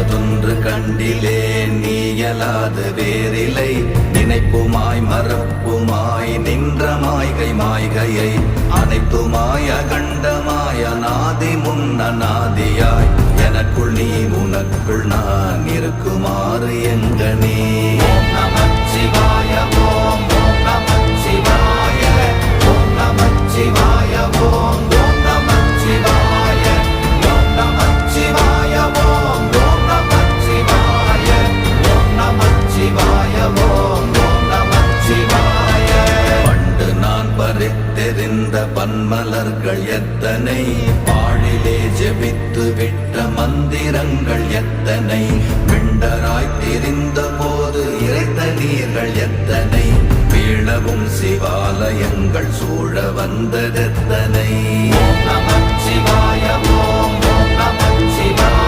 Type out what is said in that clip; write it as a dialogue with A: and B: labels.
A: நினைப்பதொன்று கண்டிலே நீயலாது வேறில்லை. நினைப்புமாய் மறப்புமாய் நின்ற மாய்கை மாய்கையை அனைத்துமாய் அகண்டமாய் அநாதி முன்னநாதியாய் எனக்குள் நீ உனக்குள் நான் இருக்குமாறு எங்கனே. ஓம் நமச்சிவாய ஓம் ஓம் நமச்சிவாய ஓம் நமச்சிவாய ஓம் ஓம் நமச்சிவாய ஓம் நமச்சிவாய ஓம் ஓம் நமச்சிவாய ஓம் நமச்சிவாய ஓம் ஓம் நமச்சிவாய. பண்டு நான் பறித்தெறிந்த பன்மலர்கள் எத்தனை, பாழிலே ஜெபித்து விட்ட மந்திரங்கள் எத்தனை, மிண்டராய் தெரிந்த போது இறைத்த நீர்கள் எத்தனை, வீழவும் சிவாலயங்கள் சூழ வந்ததெத்தனை. ஓம் நமச்சிவாய